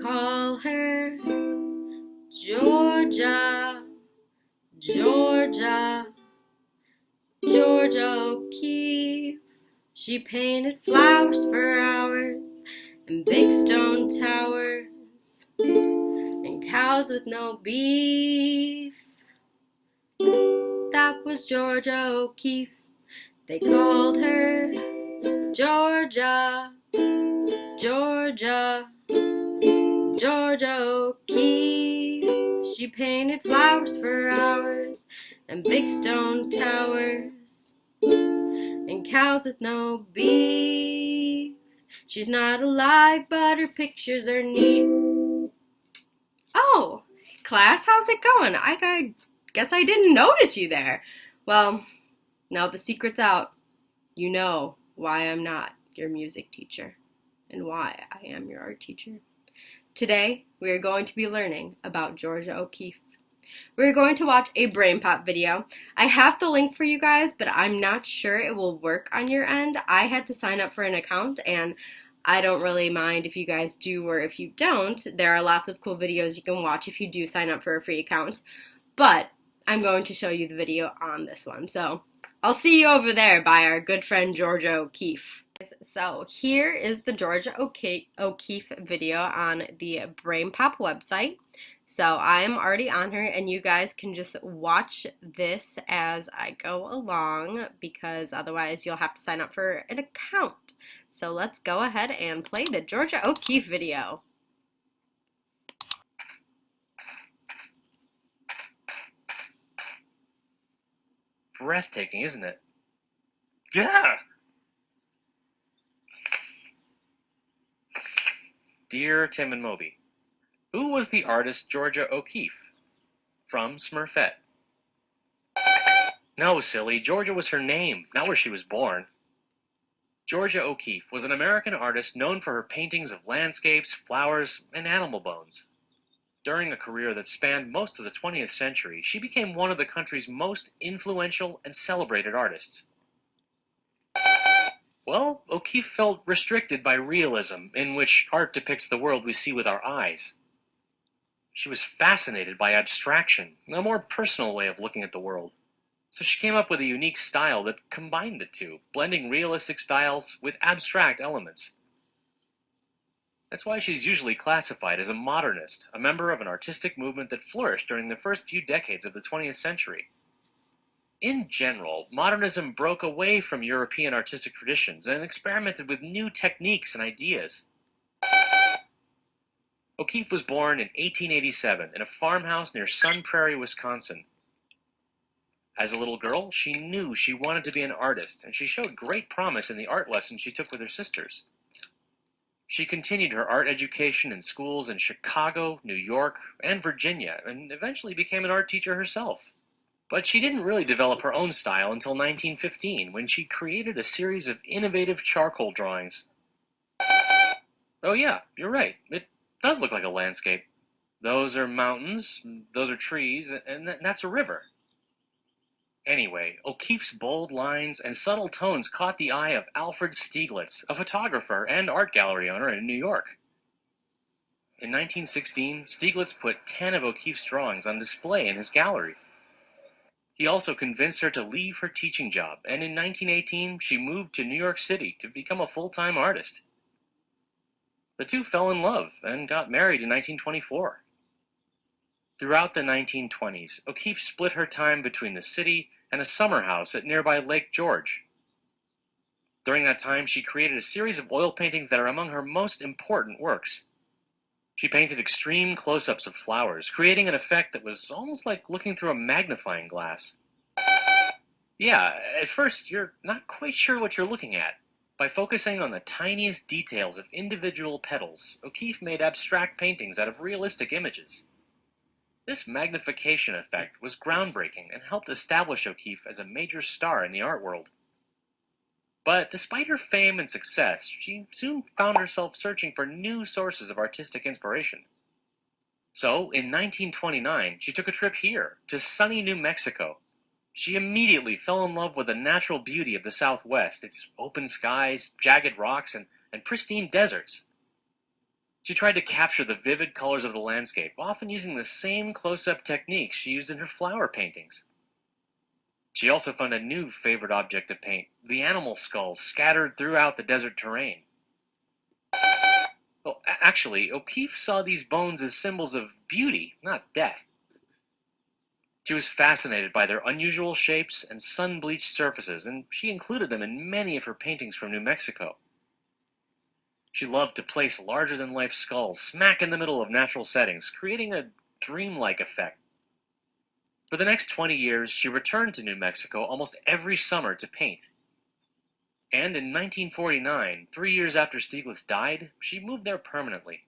call her Georgia, Georgia, Georgia O'Keeffe. She painted flowers for hours and big stone towers and cows with no beef. That was Georgia O'Keeffe. They called her Georgia, Georgia, Georgia O'Keeffe. She painted flowers for hours and big stone towers and cows with no beef. She's not alive, but her pictures are neat. Oh, class, how's it going? I guess I didn't notice you there. Well, now the secret's out. You know why I'm not your music teacher and why I am your art teacher. Today, we are going to be learning about Georgia O'Keeffe. We're going to watch a Brain Pop video. I have the link for you guys, but I'm not sure it will work on your end. I had to sign up for an account, and I don't really mind if you guys do or if you don't. There are lots of cool videos you can watch if you do sign up for a free account, but I'm going to show you the video on this one. So I'll see you over there by our good friend Georgia O'Keeffe. So here is the Georgia O'Keeffe video on the Brain Pop website. So I'm already on her, and you guys can just watch this as I go along because otherwise you'll have to sign up for an account. So let's go ahead and play the Georgia O'Keeffe video. Breathtaking, isn't it? Yeah! Dear Tim and Moby, who was the artist Georgia O'Keeffe? From Smurfette. No, silly, Georgia was her name, not where she was born. Georgia O'Keeffe was an American artist known for her paintings of landscapes, flowers, and animal bones. During a career that spanned most of the 20th century, she became one of the country's most influential and celebrated artists. Well, O'Keeffe felt restricted by realism, in which art depicts the world we see with our eyes. She was fascinated by abstraction, a more personal way of looking at the world. So she came up with a unique style that combined the two, blending realistic styles with abstract elements. That's why she's usually classified as a modernist, a member of an artistic movement that flourished during the first few decades of the 20th century. In general, modernism broke away from European artistic traditions and experimented with new techniques and ideas. O'Keeffe was born in 1887 in a farmhouse near Sun Prairie, Wisconsin. As a little girl, she knew she wanted to be an artist, and she showed great promise in the art lessons she took with her sisters. She continued her art education in schools in Chicago, New York, and Virginia, and eventually became an art teacher herself. But she didn't really develop her own style until 1915, when she created a series of innovative charcoal drawings. Oh yeah, you're right. It does look like a landscape. Those are mountains, those are trees, and that's a river. Anyway, O'Keeffe's bold lines and subtle tones caught the eye of Alfred Stieglitz, a photographer and art gallery owner in New York. In 1916, Stieglitz put 10 of O'Keeffe's drawings on display in his gallery. He also convinced her to leave her teaching job, and in 1918, she moved to New York City to become a full-time artist. The two fell in love and got married in 1924. Throughout the 1920s, O'Keeffe split her time between the city and a summer house at nearby Lake George. During that time, she created a series of oil paintings that are among her most important works. She painted extreme close-ups of flowers, creating an effect that was almost like looking through a magnifying glass. Yeah, at first, you're not quite sure what you're looking at. By focusing on the tiniest details of individual petals, O'Keeffe made abstract paintings out of realistic images. This magnification effect was groundbreaking and helped establish O'Keeffe as a major star in the art world. But despite her fame and success, she soon found herself searching for new sources of artistic inspiration. So, in 1929, she took a trip here, to sunny New Mexico. She immediately fell in love with the natural beauty of the Southwest, its open skies, jagged rocks, and pristine deserts. She tried to capture the vivid colors of the landscape, often using the same close-up techniques she used in her flower paintings. She also found a new favorite object to paint, the animal skulls scattered throughout the desert terrain. Well, actually, O'Keeffe saw these bones as symbols of beauty, not death. She was fascinated by their unusual shapes and sun-bleached surfaces, and she included them in many of her paintings from New Mexico. She loved to place larger-than-life skulls smack in the middle of natural settings, creating a dreamlike effect. For the next 20 years, she returned to New Mexico almost every summer to paint. And in 1949, 3 years after Stieglitz died, she moved there permanently.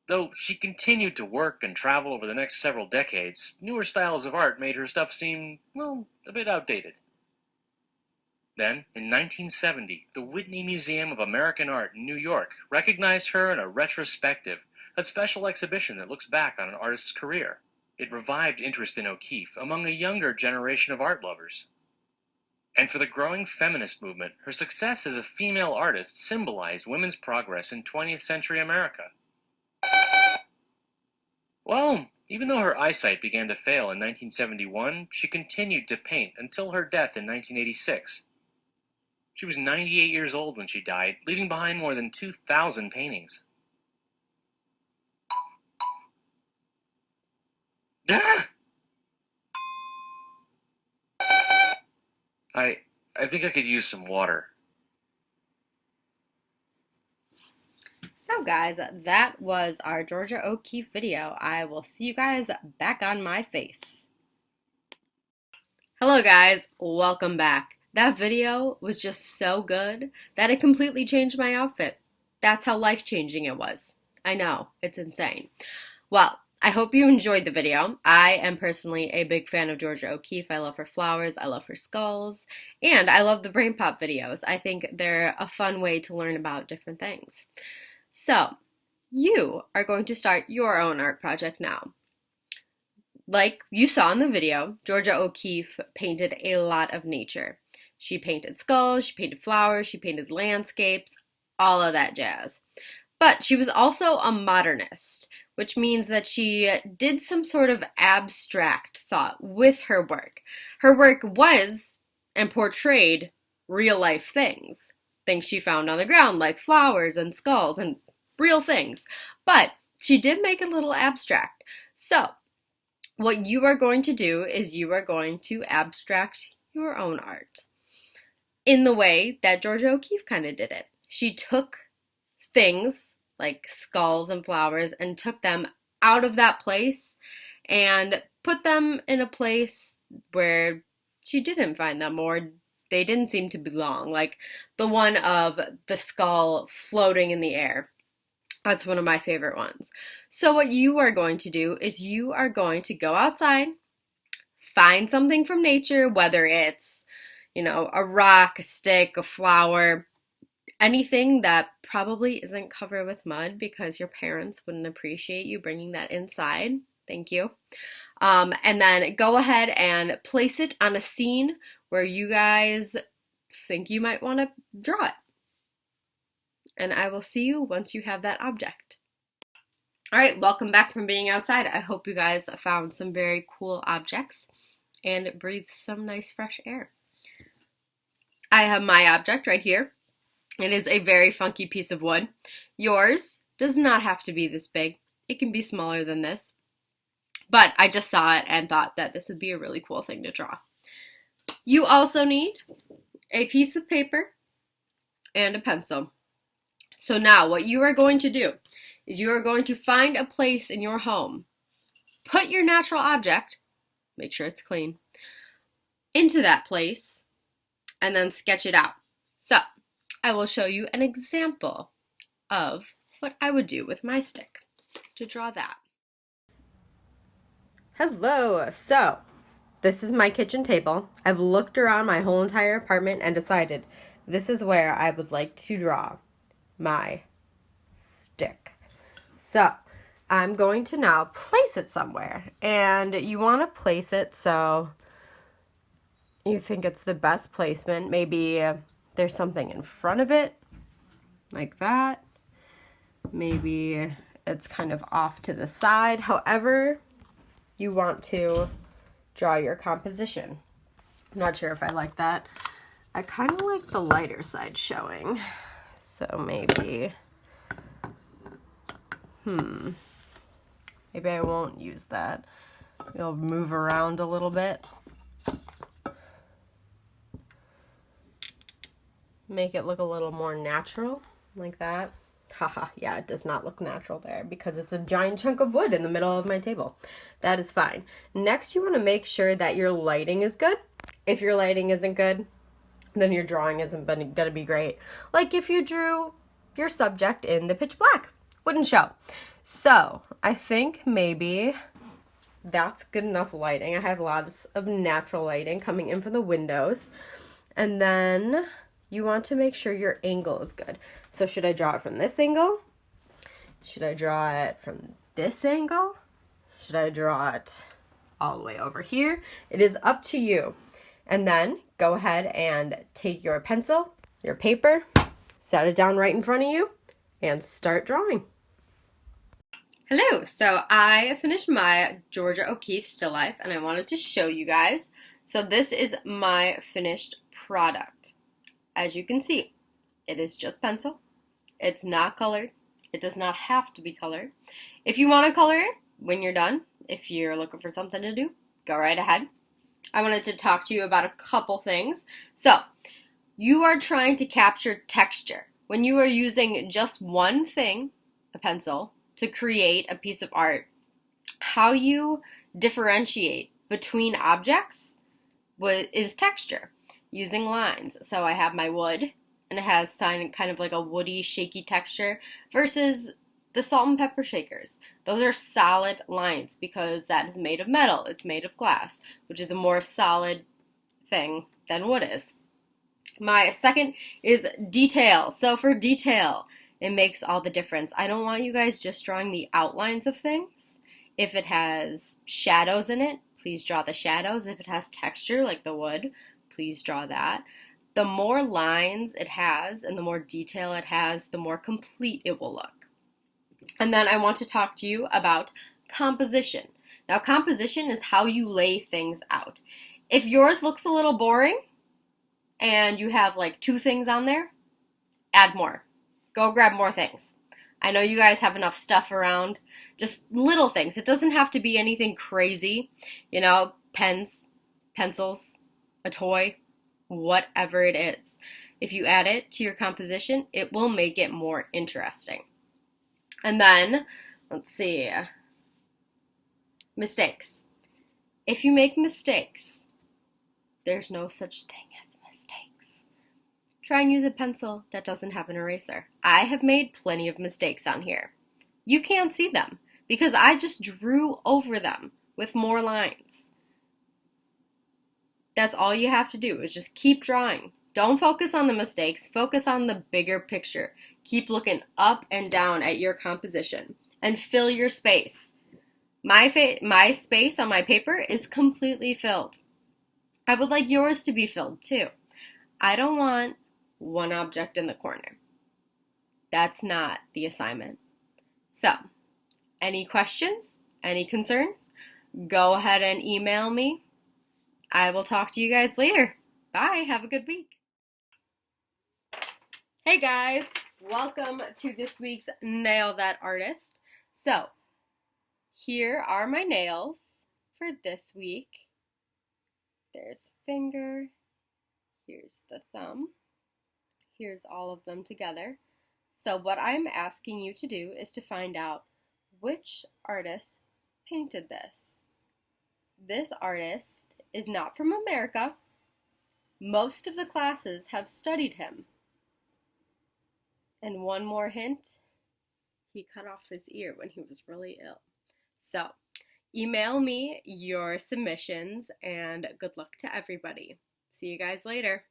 Though she continued to work and travel over the next several decades, newer styles of art made her stuff seem, well, a bit outdated. Then, in 1970, the Whitney Museum of American Art in New York recognized her in a retrospective, a special exhibition that looks back on an artist's career. It revived interest in O'Keeffe among a younger generation of art lovers. And for the growing feminist movement, her success as a female artist symbolized women's progress in 20th century America. Well, even though her eyesight began to fail in 1971, she continued to paint until her death in 1986. She was 98 years old when she died, leaving behind more than 2,000 paintings. Ah! I think I could use some water. So guys, that was our Georgia O'Keeffe video. I will see you guys back on my face. Hello guys, welcome back. That video was just so good that it completely changed my outfit. That's how life-changing it was. I know, it's insane. Well, I hope you enjoyed the video. I am personally a big fan of Georgia O'Keeffe. I love her flowers, I love her skulls, and I love the Brain Pop videos. I think they're a fun way to learn about different things. So, you are going to start your own art project now. Like you saw in the video, Georgia O'Keeffe painted a lot of nature. She painted skulls, she painted flowers, she painted landscapes, all of that jazz. But she was also a modernist, which means that she did some sort of abstract thought with her work. Her work was and portrayed real-life things. Things she found on the ground, like flowers and skulls and real things. But she did make it a little abstract. So, what you are going to do is you are going to abstract your own art in the way that Georgia O'Keeffe kind of did it. She took things like skulls and flowers and took them out of that place and put them in a place where she didn't find them, or they didn't seem to belong, like the one of the skull floating in the air. That's one of my favorite ones. So what you are going to do is you are going to go outside, find something from nature, whether it's, a rock, a stick, a flower, anything that probably isn't covered with mud because your parents wouldn't appreciate you bringing that inside. Thank you. And then go ahead and place it on a scene where you guys think you might want to draw it. And I will see you once you have that object. All right, welcome back from being outside. I hope you guys found some very cool objects and breathed some nice fresh air. I have my object right here. It is a very funky piece of wood. Yours does not have to be this big. It can be smaller than this. But I just saw it and thought that this would be a really cool thing to draw. You also need a piece of paper and a pencil. So now what you are going to do is you are going to find a place in your home, put your natural object, make sure it's clean, into that place, and then sketch it out. So I will show you an example of what I would do with my stick to draw that. Hello, so this is my kitchen table. I've looked around my whole entire apartment and decided this is where I would like to draw my stick. So I'm going to now place it somewhere, and you want to place it so you think it's the best placement. Maybe there's something in front of it, like that. maybe it's kind of off to the side. However you want to draw your composition. I'm not sure if I like that. I kind of like the lighter side showing. So maybe, maybe I won't use that. It'll move around a little bit. Make it look a little more natural, like that. Haha, yeah, it does not look natural there because it's a giant chunk of wood in the middle of my table. That is fine. Next, you want to make sure that your lighting is good. If your lighting isn't good, then your drawing isn't going to be great. Like if you drew your subject in the pitch black, wouldn't show. So I think maybe that's good enough lighting. I have lots of natural lighting coming in from the windows. And then you want to make sure your angle is good. So should I draw it from this angle? Should I draw it from this angle? Should I draw it all the way over here? It is up to you. And then go ahead and take your pencil, your paper, set it down right in front of you, and start drawing. Hello, so I finished my Georgia O'Keeffe still life and I wanted to show you guys. So this is my finished product. As you can see, it is just pencil. It's not colored. It does not have to be colored. If you want to color it when you're done, if you're looking for something to do, go right ahead. I wanted to talk to you about a couple things. So, you are trying to capture texture. When you are using just one thing, a pencil, to create a piece of art, how you differentiate between objects is texture, using lines. So I have my wood, and it has kind of like a woody, shaky texture, versus the salt and pepper shakers. Those are solid lines because that is made of metal. It's made of glass, which is a more solid thing than wood is. My second is detail. So for detail, it makes all the difference. I don't want you guys just drawing the outlines of things. If it has shadows in it, please draw the shadows. If it has texture like the wood, please draw that. The more lines it has and the more detail it has, the more complete it will look. And then I want to talk to you about composition. Now, composition is how you lay things out. If yours looks a little boring and you have like 2 things on there, add more. Go grab more things. I know you guys have enough stuff around. Just little things. It doesn't have to be anything crazy. You know, pens, pencils, a toy, whatever it is. If you add it to your composition, it will make it more interesting. And then, let's see, mistakes. If you make mistakes, there's no such thing as mistakes. Try and use a pencil that doesn't have an eraser. I have made plenty of mistakes on here. You can't see them because I just drew over them with more lines. That's all you have to do is just keep drawing. Don't focus on the mistakes, focus on the bigger picture. Keep looking up and down at your composition and fill your space. My space on my paper is completely filled. I would like yours to be filled too. I don't want one object in the corner. That's not the assignment. So, any questions? Any concerns? Go ahead and email me. I will talk to you guys later. Bye. Have a good week. Hey guys, welcome to this week's Nail That Artist. So, here are my nails for this week. There's the finger, here's the thumb, here's all of them together. So what I'm asking you to do is to find out which artist painted this. This artist is not from America. Most of the classes have studied him. And one more hint, he cut off his ear when he was really ill. So, email me your submissions and good luck to everybody. See you guys later.